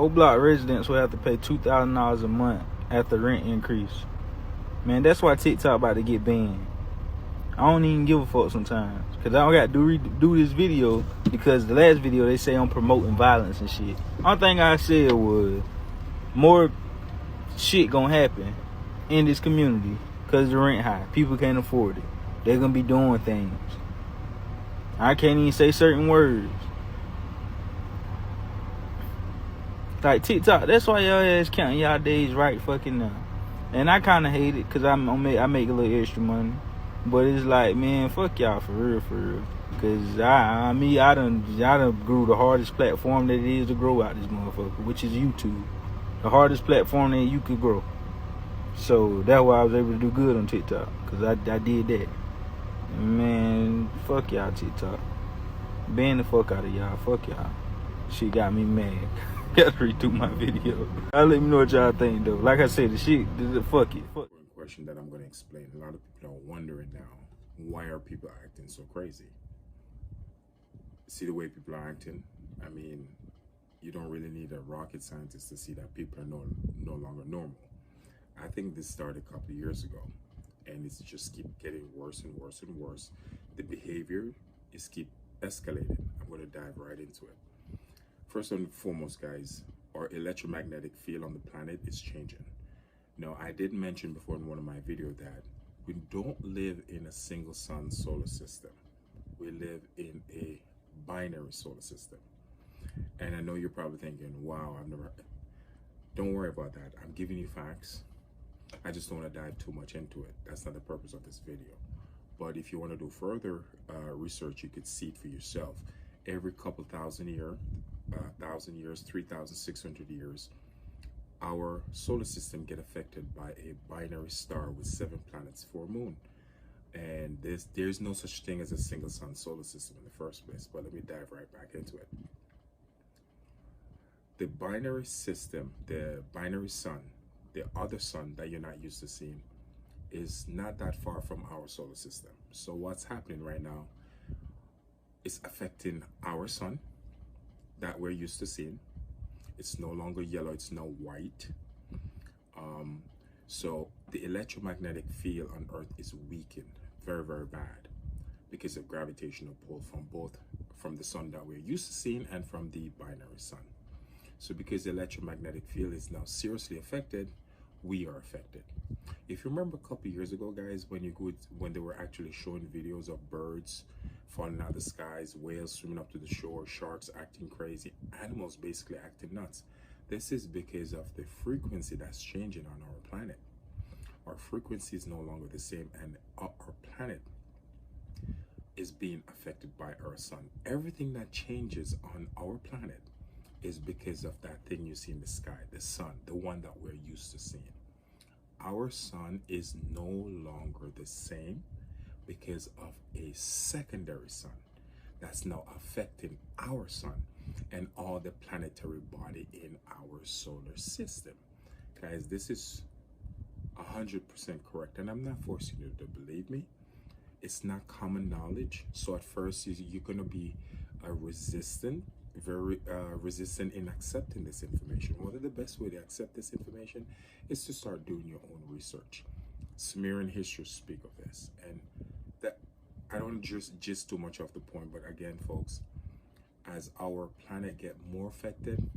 O-Block residents will have to pay $2,000 a month after rent increase. Man, that's why TikTok about to get banned. I don't even give a fuck sometimes. Because I don't got to do this video because the last video they say I'm promoting violence and shit. Only thing I said was more shit gonna happen in this community because the rent high. People can't afford it. They're gonna be doing things. I can't even say certain words. Like TikTok, that's why y'all ass counting y'all days right fucking now. And I kind of hate it because I make a little extra money. But it's like, man, fuck y'all for real. Because I done grew the hardest platform that it is to grow out this motherfucker, which is YouTube. The hardest platform that you could grow. So that's why I was able to do good on TikTok. Because I did that. Man, fuck y'all TikTok. Ban the fuck out of y'all. Fuck y'all. Shit got me mad. Gotta redo my video. I'll let me know what y'all think though. Like I said, the shit, fuck it. Fuck. One question that I'm gonna explain. A lot of people are wondering now, why are people acting so crazy? See the way people are acting? I mean, you don't really need a rocket scientist to see that people are no longer normal. I think this started a couple of years ago, and it's just keep getting worse and worse and worse. The behavior is keep escalating. I'm gonna dive right into it. First and foremost, guys, our electromagnetic field on the planet is changing. Now, I did mention before in one of my videos that we don't live in a single sun solar system. We live in a binary solar system. And I know you're probably thinking, wow, don't worry about that. I'm giving you facts. I just don't want to dive too much into it. That's not the purpose of this video. But if you want to do further research, you could see it for yourself. Every couple thousand years, 3,600 years, our solar system get affected by a binary star with 7 planets, 4 moons. And there's no such thing as a single sun solar system in the first place. But let me dive right back into it. The binary system, the binary sun, the other sun that you're not used to seeing, is not that far from our solar system. So what's happening right now is affecting our sun that we're used to seeing. It's no longer yellow, it's now white. So the electromagnetic field on Earth is weakened very, very bad because of gravitational pull from the sun that we're used to seeing and from the binary sun. So because the electromagnetic field is now seriously affected, we are affected. If you remember a couple years ago, guys, when they were actually showing videos of birds falling out of the skies, whales swimming up to the shore, sharks acting crazy, animals basically acting nuts. This is because of the frequency that's changing on our planet. Our frequency is no longer the same, and our planet is being affected by our sun. Everything that changes on our planet is because of that thing you see in the sky, the sun, the one that we're used to seeing. Our sun is no longer the same because of a secondary sun that's now affecting our sun and all the planetary body in our solar system. Guys, this is 100% correct, and I'm not forcing you to believe me. It's not common knowledge, so at first you're going to be very resistant in accepting this information. One of the best way to accept this information is to start doing your own research. Sumerian history speak of this, and that I don't just too much off the point, but again, folks, as our planet get more affected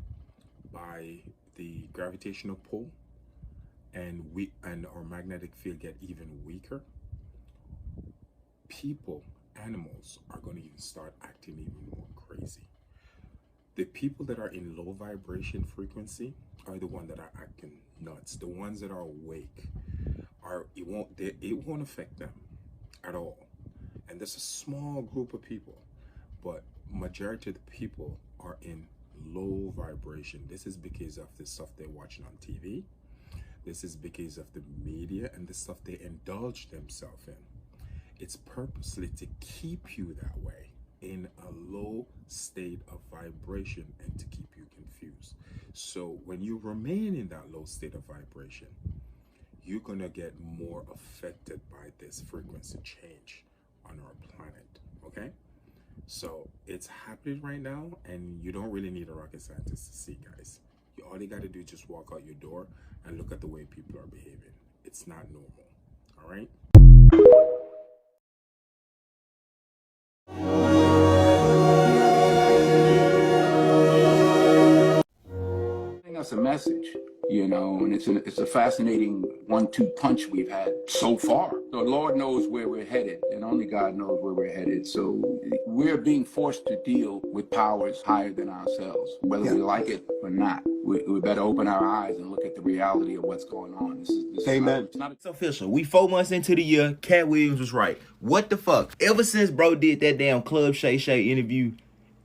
by the gravitational pull, and our magnetic field get even weaker, people, animals are going to even start acting even more crazy. The people that are in low vibration frequency are the ones that are acting nuts. The ones that are awake it won't affect them at all. And there's a small group of people, but majority of the people are in low vibration. This is because of the stuff they're watching on TV. This is because of the media and the stuff they indulge themselves in. It's purposely to keep you that way, in a low state of vibration, and to keep you confused. So when you remain in that low state of vibration, you're gonna get more affected by this frequency change on our planet. Okay, so it's happening right now, and you don't really need a rocket scientist to see, guys. All you got to do is just walk out your door and look at the way people are behaving. It's not normal. All right? Us a message, you know, and it's a fascinating 1-2 punch we've had so far. The Lord knows where we're headed, and only God knows where we're headed. So we're being forced to deal with powers higher than ourselves, whether we like it or not. We better open our eyes and look at the reality of what's going on. This Amen. It's official. We 4 months into the year. Cat Williams was right. What the fuck? Ever since bro did that damn Club Shay Shay interview,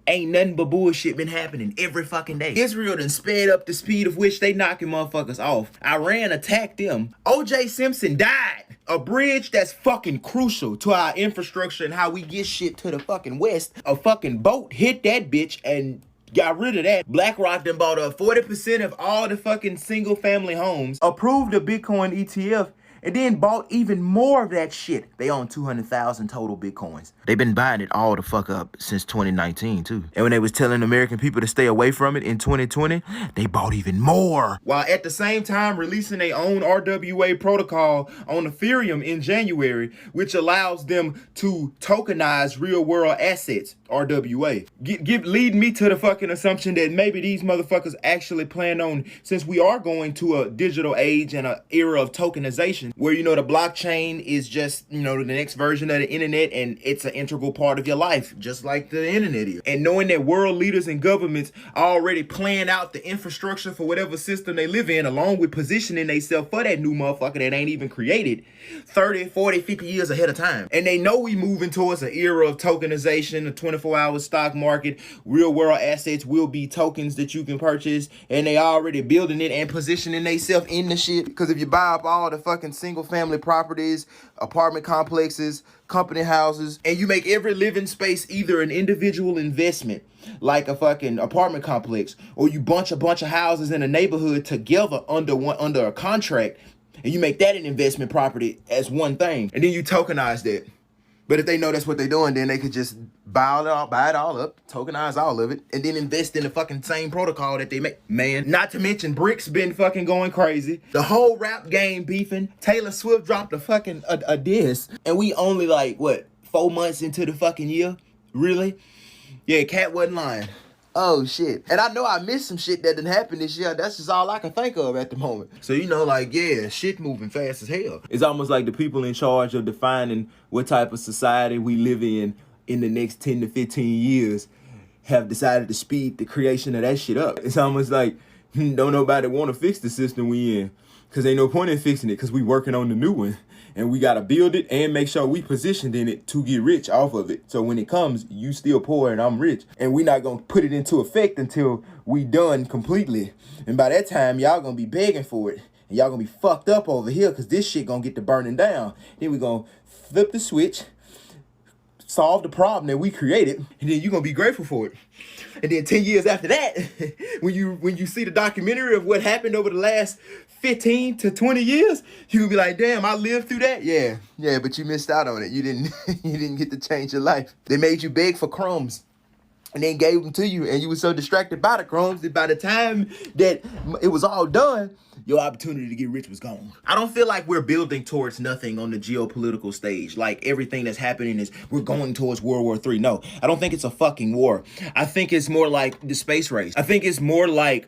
ain't nothing but bullshit been happening every fucking day. Israel done sped up the speed of which they knocking motherfuckers off. Iran attacked them. O.J. Simpson died. A bridge that's fucking crucial to our infrastructure and how we get shit to the fucking west. A fucking boat hit that bitch and got rid of that. BlackRock done bought up 40% of all the fucking single family homes. Approved a Bitcoin ETF. And then bought even more of that shit. They own 200,000 total Bitcoins. They've been buying it all the fuck up since 2019 too. And when they was telling American people to stay away from it in 2020, they bought even more. While at the same time releasing their own RWA protocol on Ethereum in January, which allows them to tokenize real world assets, RWA. Lead me to the fucking assumption that maybe these motherfuckers actually plan on, since we are going to a digital age and an era of tokenization, where, you know, the blockchain is just, you know, the next version of the internet, and it's an integral part of your life, just like the internet is. And knowing that world leaders and governments are already planning out the infrastructure for whatever system they live in, along with positioning themselves for that new motherfucker that ain't even created 30, 40, 50 years ahead of time. And they know we moving towards an era of tokenization, a 24-hour stock market, real world assets will be tokens that you can purchase, and they already building it and positioning themselves in the shit. Because if you buy up all the fucking single family properties, apartment complexes, company houses, and you make every living space either an individual investment, like a fucking apartment complex, or you bunch a bunch of houses in a neighborhood together under a contract, and you make that an investment property as one thing, and then you tokenize that. But if they know that's what they're doing, then they could just buy it all up, tokenize all of it, and then invest in the fucking same protocol that they make. Man, not to mention Brick's been fucking going crazy. The whole rap game beefing. Taylor Swift dropped a diss, and we only like, what, 4 months into the fucking year? Really? Yeah, Cat wasn't lying. Oh, shit. And I know I missed some shit that didn't happen this year. That's just all I can think of at the moment. So, you know, like, yeah, shit moving fast as hell. It's almost like the people in charge of defining what type of society we live in the next 10 to 15 years have decided to speed the creation of that shit up. It's almost like, don't nobody want to fix the system we in. Because ain't no point in fixing it, because we working on the new one. And we got to build it and make sure we positioned in it to get rich off of it. So when it comes, you still poor and I'm rich. And we not going to put it into effect until we done completely. And by that time, y'all going to be begging for it. And y'all going to be fucked up over here because this shit going to get to burning down. Then we going to flip the switch, solve the problem that we created, and then you're going to be grateful for it. And then 10 years after that, when you see the documentary of what happened over the last 15 to 20 years, you can be like, damn, I lived through that. Yeah, but you missed out on it. You didn't get to change your life. They made you beg for crumbs and then gave them to you, and you were so distracted by the crumbs that by the time that it was all done, your opportunity to get rich was gone. I don't feel like we're building towards nothing on the geopolitical stage. Like everything that's happening is we're going towards World War III. No, I don't think it's a fucking war. I think it's more like the space race. I think it's more like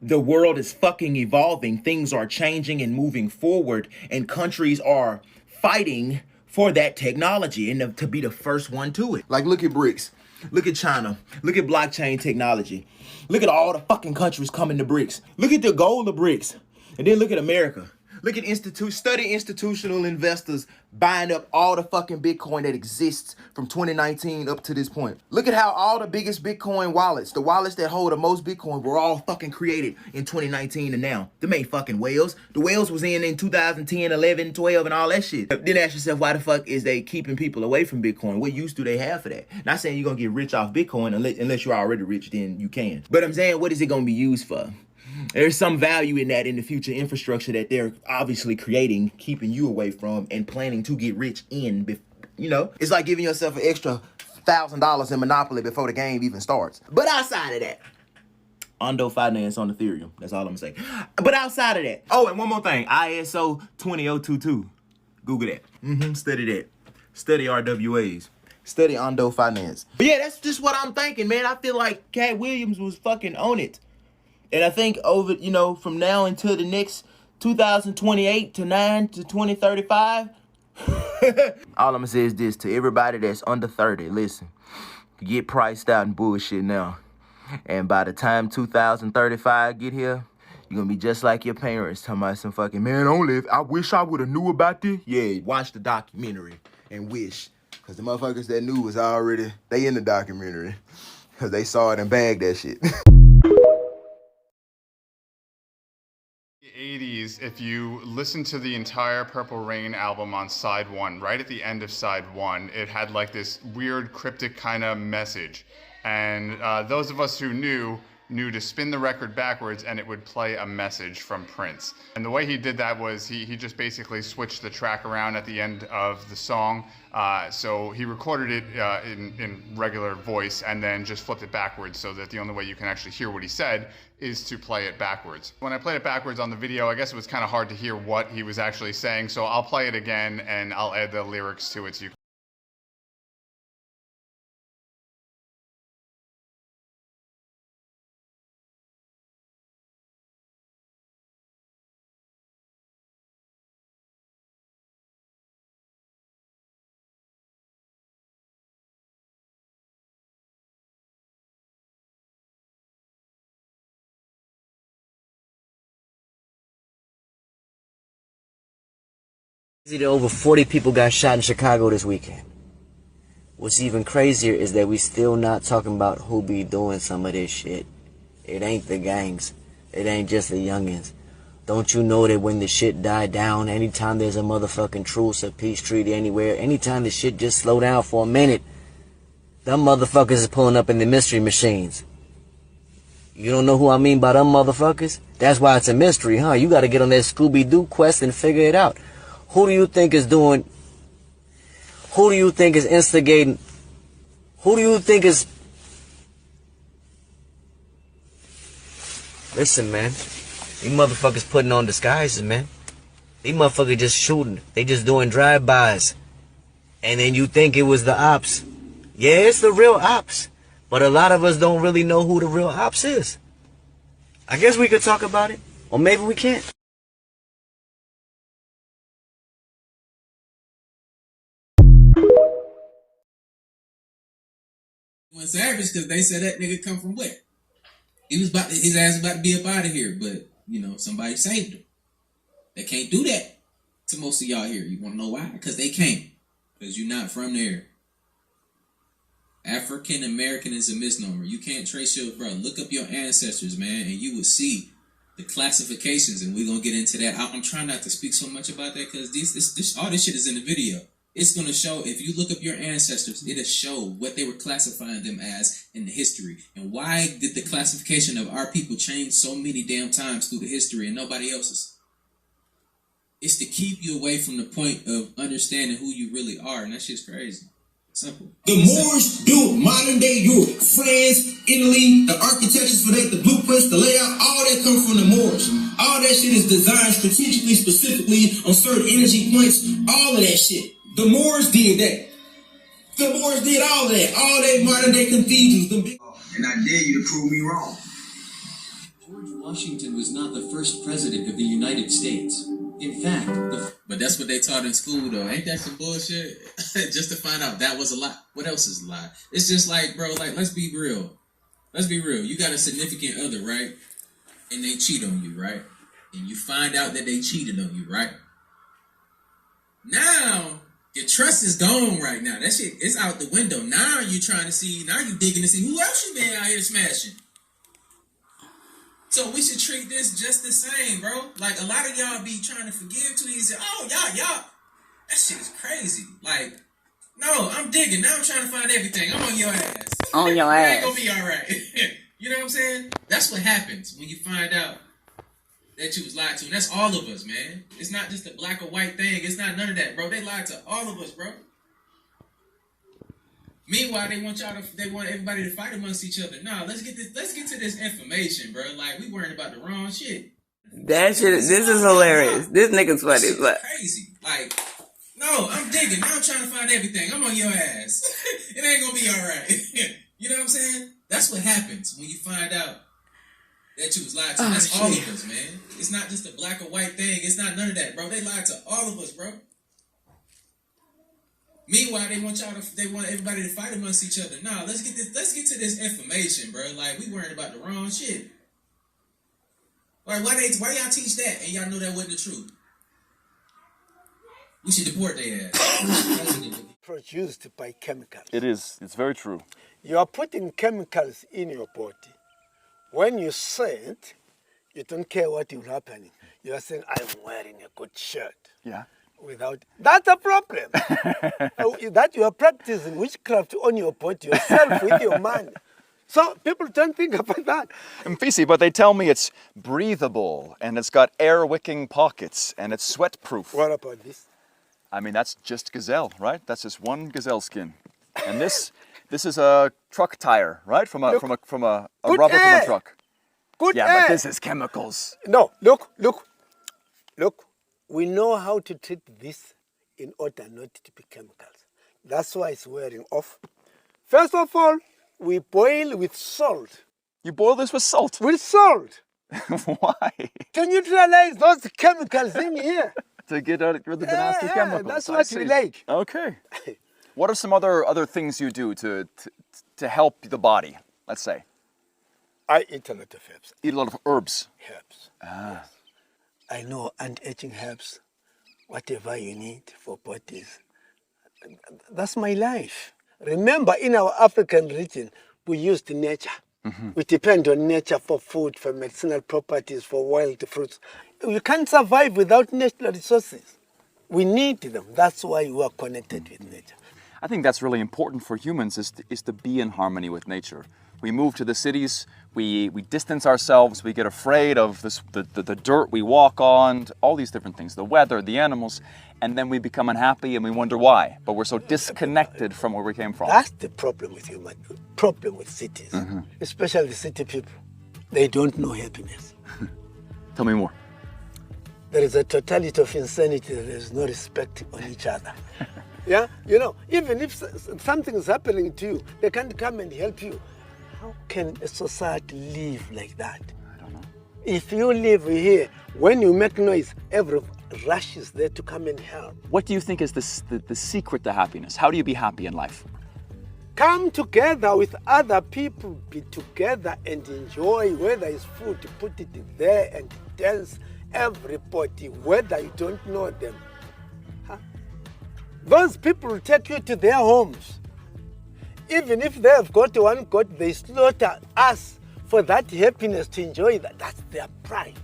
the world is fucking evolving. Things are changing and moving forward, and countries are fighting for that technology and to be the first one to it. Like, look at BRICS. Look at China. Look at blockchain technology. Look at all the fucking countries coming to BRICS. Look at the goal of BRICS. And then look at America. Look at study institutional investors buying up all the fucking Bitcoin that exists from 2019 up to this point. Look at how all the biggest Bitcoin wallets, the wallets that hold the most Bitcoin, were all fucking created in 2019 and now. Them ain't fucking whales. The whales was in 2010, 11, 12, and all that shit. Then ask yourself, why the fuck is they keeping people away from Bitcoin? What use do they have for that? Not saying you're gonna get rich off Bitcoin unless you're already rich, then you can. But I'm saying, what is it gonna be used for? There's some value in that in the future infrastructure that they're obviously creating, keeping you away from, and planning to get rich in. You know, it's like giving yourself an extra $1,000 in Monopoly before the game even starts. But outside of that, Ondo Finance on Ethereum. That's all I'm gonna say. But outside of that, oh, and one more thing, ISO 20022. Google that. Study that. Study RWAs. Study Ondo Finance. But yeah, that's just what I'm thinking, man. I feel like Cat Williams was fucking on it. And I think over, you know, from now until the next 2028 to 2035, all I'm gonna say is this to everybody that's under 30, listen, you get priced out in bullshit now. And by the time 2035 get here, you're gonna be just like your parents talking about some fucking, man, I wish I would have knew about this. Yeah, watch the documentary and wish. Because the motherfuckers that knew was already, they in the documentary. Because they saw it and bagged that shit. 80s, if you listen to the entire Purple Rain album on side 1, right at the end of side 1, it had like this weird cryptic kind of message. And those of us who knew to spin the record backwards and it would play a message from Prince. And the way he did that was he just basically switched the track around at the end of the song. So he recorded it in regular voice and then just flipped it backwards so that the only way you can actually hear what he said is to play it backwards. When I played it backwards on the video, I guess it was kind of hard to hear what he was actually saying. So I'll play it again and I'll add the lyrics to it so you can. Over 40 people got shot in Chicago this weekend. What's even crazier is that we still not talking about who be doing some of this shit. It ain't the gangs. It ain't just the youngins. Don't you know that when the shit die down, anytime there's a motherfucking truce, a peace treaty anywhere, anytime the shit just slow down for a minute, them motherfuckers is pulling up in the mystery machines. You don't know who I mean by them motherfuckers? That's why it's a mystery, huh? You gotta get on that Scooby-Doo quest and figure it out. Who do you think is doing, who do you think is instigating, who do you think is, listen, man, these motherfuckers putting on disguises, man. These motherfuckers just shooting, they just doing drive-bys, and then you think it was the ops. Yeah, it's the real ops, but a lot of us don't really know who the real ops is. I guess we could talk about it, or maybe we can't. Went savage because they said that nigga come from where? He was his ass was about to be up out of here, but you know, somebody saved him. They can't do that to most of y'all here. You wanna know why? Because they can't. Because you're not from there. African American is a misnomer. You can't trace your bro. Look up your ancestors, man, and you will see the classifications, and we're gonna get into that. I'm trying not to speak so much about that because this all this shit is in the video. It's going to show, if you look up your ancestors, it'll show what they were classifying them as in the history. And why did the classification of our people change so many damn times through the history and nobody else's? It's to keep you away from the point of understanding who you really are. And that shit's crazy. Simple. The Moors built modern day Europe, France, Italy, the architectures for that, the blueprints, the layout, all that come from the Moors. All that shit is designed strategically, specifically on certain energy points. All of that shit. The Moors did that. The Moors did all that. All that modern day cathedrals. And I dare you to prove me wrong. George Washington was not the first president of the United States. In fact, but that's what they taught in school, though. Ain't that some bullshit? Just to find out that was a lie. What else is a lie? It's just like, bro, like, let's be real. Let's be real. You got a significant other, right? And they cheat on you, right? And you find out that they cheated on you, right? Now, your trust is gone right now. That shit is out the window. Now you trying to see, now you digging to see who else you been out here smashing. So we should treat this just the same, bro. Like, a lot of y'all be trying to forgive too easy. Oh, y'all. That shit is crazy. Like, no, I'm digging. Now I'm trying to find everything. I'm on your ass. On your ass. Ain't gonna be all right. You know what I'm saying? That's what happens when you find out that you was lied to. And that's all of us, man. It's not just a black or white thing. It's not none of that, bro. They lied to all of us, bro. Meanwhile, they want everybody to fight amongst each other. No, let's get to this information, bro. Like, we worrying about the wrong shit. That shit, this is hilarious. This nigga's funny. This shit crazy. Like, no, I'm digging. Now I'm trying to find everything. I'm on your ass. It ain't gonna be all right. You know what I'm saying? That's what happens when you find out that you was lied to. That's all of us, man. It's not just a black or white thing. It's not none of that, bro. They lied to all of us, bro. Meanwhile, they want everybody to fight amongst each other. No, let's get to this information, bro. Like, we worrying about the wrong shit. Like, why y'all teach that and y'all know that wasn't the truth? We should deport their ass. Produced by chemicals. It is. It's very true. You are putting chemicals in your body. When you say it, you don't care what is happening. You are saying, I'm wearing a good shirt. Yeah. That's a problem. That you are practicing witchcraft on your body yourself with your mind. So people don't think about that. Mfisi, but they tell me it's breathable and it's got air-wicking pockets and it's sweat-proof. What about this? I mean, that's just gazelle, right? That's just one gazelle skin. And this is a truck tire, right? From a rubber from a truck. Good yeah, air. But this is chemicals. No, look. We know how to treat this in order not to be chemicals. That's why it's wearing off. First of all, we boil with salt. You boil this with salt? With salt. Why? To neutralize those chemicals in here. To get rid of the nasty chemicals. That's what we like. Okay. What are some other things you do to help the body, let's say? I eat a lot of herbs. Eat a lot of herbs? Herbs. Ah. Yes. I know anti-aging herbs, whatever you need for bodies. That's my life. Remember, in our African region, we used nature. Mm-hmm. We depend on nature for food, for medicinal properties, for wild fruits. You can't survive without natural resources. We need them. That's why we are connected with nature. I think that's really important for humans is to be in harmony with nature. We move to the cities, we distance ourselves, we get afraid of the dirt we walk on, all these different things, the weather, the animals, and then we become unhappy and we wonder why. But we're so disconnected from where we came from. That's the problem with problem with cities, mm-hmm. Especially the city people. They don't know happiness. Tell me more. There is a totality of insanity. There is no respect on each other. Yeah, you know, even if something is happening to you, they can't come and help you. How can a society live like that? I don't know. If you live here, when you make noise, every rush is there to come and help. What do you think is the secret to happiness? How do you be happy in life? Come together with other people, be together and enjoy. Whether it's food, put it there and dance. Everybody, whether you don't know them. Huh? Those people will take you to their homes. Even if they have got one God, they slaughter us for that happiness to enjoy that. That's their pride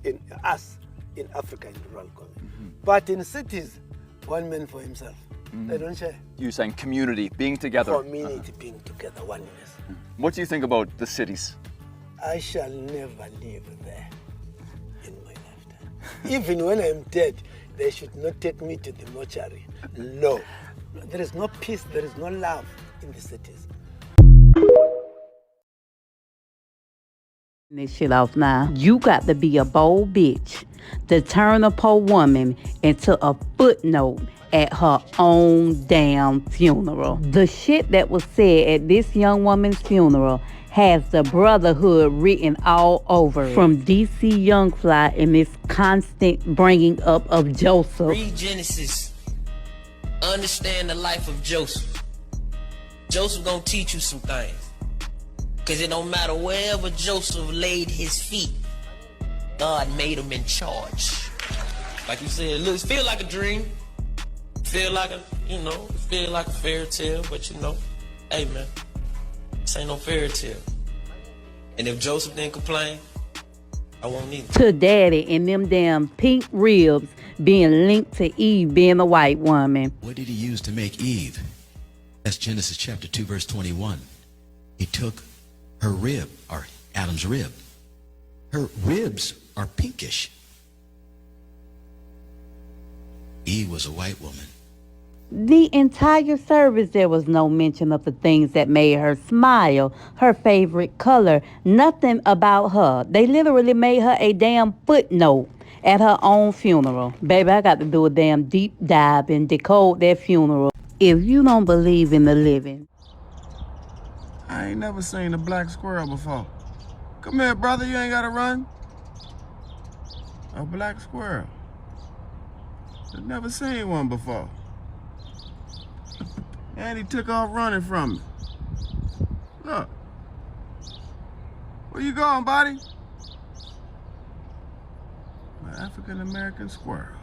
in us, in Africa, in the rural community. Mm-hmm. But in cities, one man for himself. Mm-hmm. They don't share. You're saying community, being together. Community, being together, oneness. Mm-hmm. What do you think about the cities? I shall never live there in my lifetime. Even when I'm dead, they should not take me to the mortuary. No. There is no peace, there is no love in the cities. This shit off now. You got to be a bold bitch to turn a poor woman into a footnote at her own damn funeral. The shit that was said at this young woman's funeral has the brotherhood written all over it. From DC Young Fly and this constant bringing up of Joseph. Read Genesis. Understand the life of Joseph. Joseph gonna teach you some things. Cause it don't matter wherever Joseph laid his feet, God made him in charge. Like you said, it feel like a dream. Feel like feel like a fairy tale, but hey man, this ain't no fairy tale. And if Joseph didn't complain, I won't either. To daddy and them damn pink ribs being linked to Eve being a white woman. What did he use to make Eve? That's Genesis chapter 2, verse 21. He took her rib, or Adam's rib. Her ribs are pinkish. Eve was a white woman. The entire service, there was no mention of the things that made her smile, her favorite color, nothing about her. They literally made her a damn footnote at her own funeral. Baby, I got to do a damn deep dive and decode that funeral. If you don't believe in the living. I ain't never seen a black squirrel before. Come here, brother, you ain't gotta run. A black squirrel. I've never seen one before. And he took off running from me. Look. Where you going, buddy? An African-American squirrel.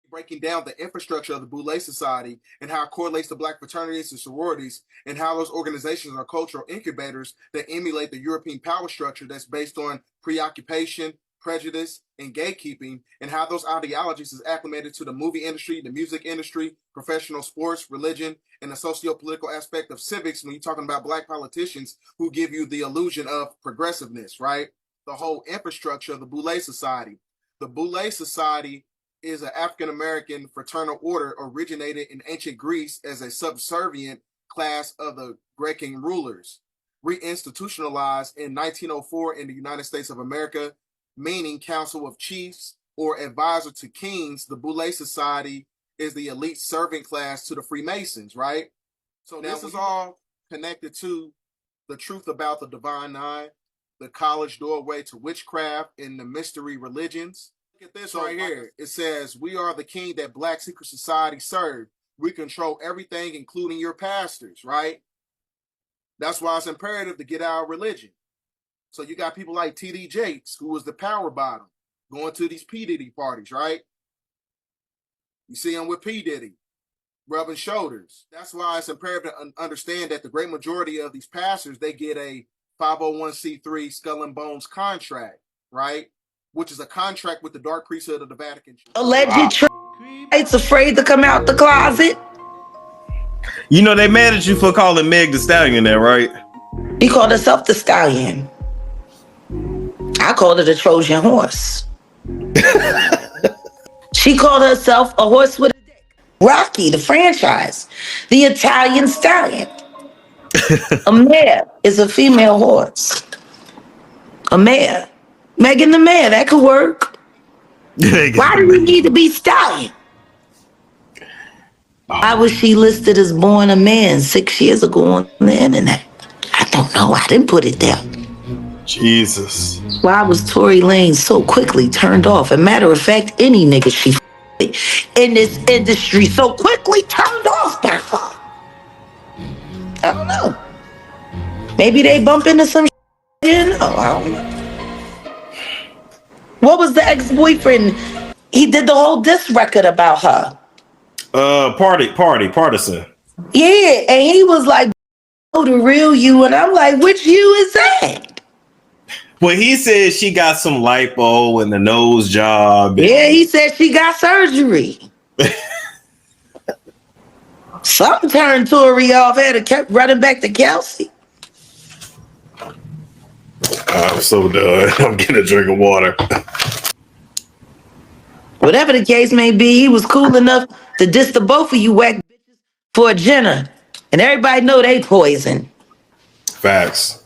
Breaking down the infrastructure of the Boule Society and how it correlates to black fraternities and sororities and how those organizations are cultural incubators that emulate the European power structure that's based on preoccupation, prejudice, and gatekeeping, and how those ideologies is acclimated to the movie industry, the music industry, professional sports, religion, and the socio-political aspect of civics when you're talking about black politicians who give you the illusion of progressiveness, right? The whole infrastructure of the Boule Society. The Boule Society is an African-American fraternal order originated in ancient Greece as a subservient class of the Grecian rulers, reinstitutionalized in 1904 in the United States of America, meaning Council of Chiefs or advisor to kings. The Boule Society is the elite servant class to the Freemasons, right? So now this is all connected to the truth about the Divine Nine, the college doorway to witchcraft, and the mystery religions. Look at this right here. It says, we are the king that black secret society serve. We control everything, including your pastors, right? That's why it's imperative to get our religion. So you got people like T.D. Jakes, who was the power bottom, going to these P. Diddy parties, right? You see him with P. Diddy, rubbing shoulders. That's why it's imperative to understand that the great majority of these pastors, they get a 501c3 Skull and Bones contract, right? Which is a contract with the dark priesthood of the Vatican. Alleged it's afraid to come out the closet. You know they mad at you for calling Meg the Stallion there, right? He called herself the Stallion. I called her the Trojan horse. She called herself a horse with a dick. Rocky, the franchise. The Italian Stallion. A mare is a female horse. A mare. Megan the Mare, that could work. Why do we need to be Stallion? Why was she listed as born a man 6 years ago on the internet? I don't know. I didn't put it there. Jesus. Why was Tory Lanez so quickly turned off? As a matter of fact, any nigga she in this industry so quickly turned off by her. I don't know. Maybe they bump into some shit. You know, I don't know. What was the ex-boyfriend? He did the whole diss record about her. Partisan. Yeah, and he was like, oh, the real you. And I'm like, which you is that? Well, he said she got some lipo and the nose job. Yeah, he said she got surgery. Something turned Tory off. Had to kept running back to Kelsey. I'm so done. I'm getting a drink of water. Whatever the case may be, he was cool enough to diss the both of you whack bitches for a Jenner. And everybody know they poison. Facts.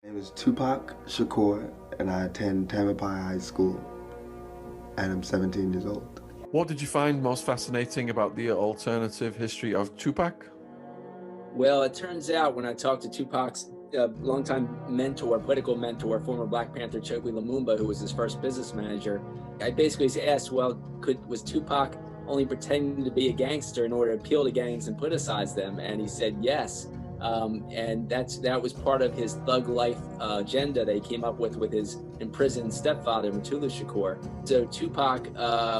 My name is Tupac Shakur, and I attend Tamalpais High School, and I'm 17 years old. What did you find most fascinating about the alternative history of Tupac? Well, it turns out when I talked to Tupac's longtime mentor, political mentor, former Black Panther Chokwe Lumumba, who was his first business manager, I basically asked, well, was Tupac only pretending to be a gangster in order to appeal to gangs and politicize them? And he said, yes. And that was part of his thug life agenda that he came up with his imprisoned stepfather, Mutulu Shakur. So Tupac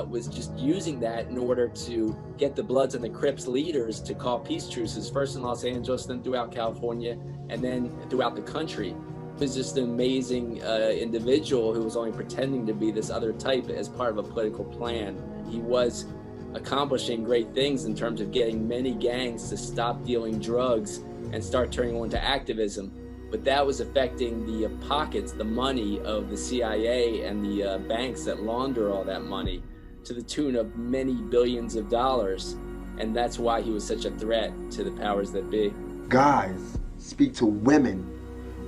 was just using that in order to get the Bloods and the Crips leaders to call peace truces, first in Los Angeles, then throughout California, and then throughout the country. He was just an amazing individual who was only pretending to be this other type as part of a political plan. He was accomplishing great things in terms of getting many gangs to stop dealing drugs and start turning on to activism. But that was affecting the pockets, the money of the CIA and the banks that launder all that money to the tune of many billions of dollars. And that's why he was such a threat to the powers that be. Guys speak to women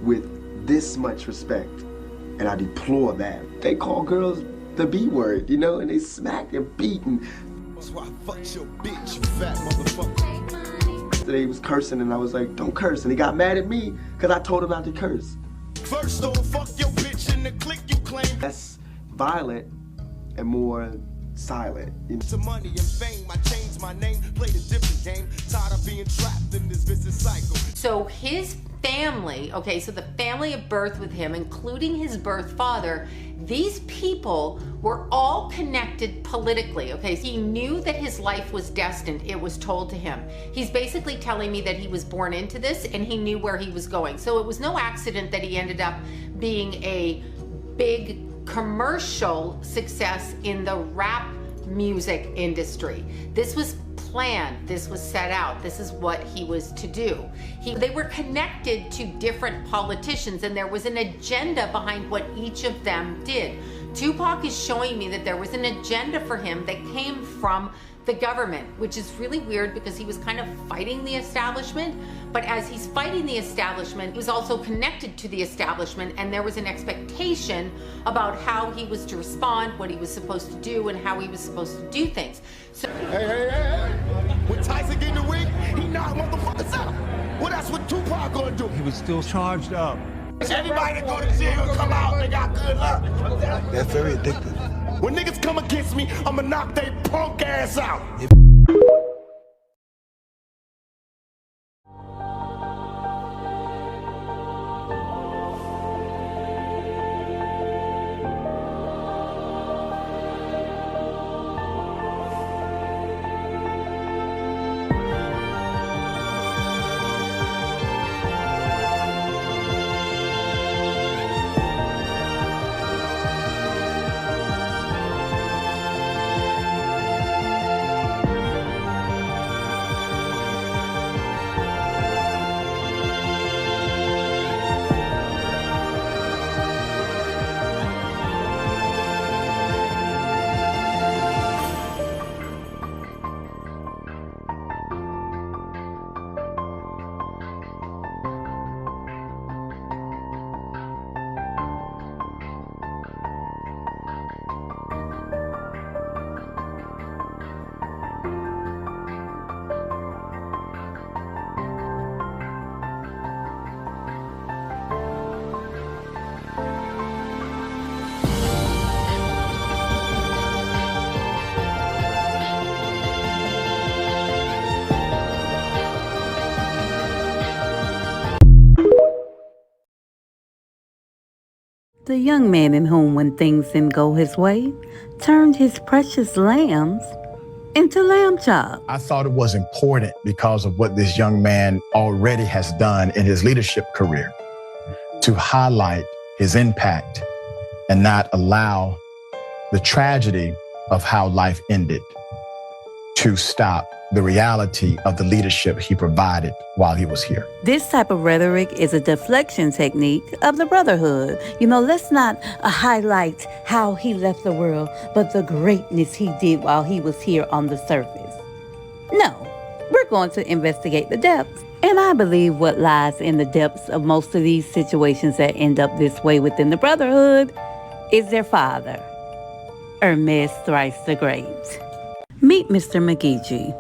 with this much respect, and I deplore that. They call girls the B word, you know, and they smack and beat. And that's why I fucked your bitch, you fat motherfucker. He was cursing, and I was like, don't curse. And he got mad at me because I told him not to curse. First off, fuck your bitch in the clique you claim. Less violent and more silent. You know? To money and fame, I changed my name, played a different game. Tired of being trapped in this vicious cycle. So his family, okay, so the family of birth with him, including his birth father, these people were all connected politically, okay? He knew that his life was destined. It was told to him. He's basically telling me that he was born into this and he knew where he was going. So it was no accident that he ended up being a big commercial success in the rap music industry. This was planned, this was set out, this is what he was to do. They were connected to different politicians, and there was an agenda behind what each of them did. Tupac is showing me that there was an agenda for him that came from the government, which is really weird because he was kind of fighting the establishment, but as he's fighting the establishment, he was also connected to the establishment, and there was an expectation about how he was to respond, what he was supposed to do, and how he was supposed to do things. So Hey. When Tyson get in the ring, he knocked motherfuckers out. Well, that's what Tupac gonna do. He was still charged up. Everybody that go to jail and come out, they got good luck. That's very addictive. When niggas come against me, I'ma knock they punk ass out. The young man in whom, when things didn't go his way, turned his precious lambs into lamb chop. I thought it was important because of what this young man already has done in his leadership career to highlight his impact and not allow the tragedy of how life ended to stop the reality of the leadership he provided while he was here. This type of rhetoric is a deflection technique of the brotherhood. You know, let's not highlight how he left the world, but the greatness he did while he was here on the surface. No, we're going to investigate the depths. And I believe what lies in the depths of most of these situations that end up this way within the brotherhood is their father, Hermes Thrice the Great. Meet Mr. McGeechee.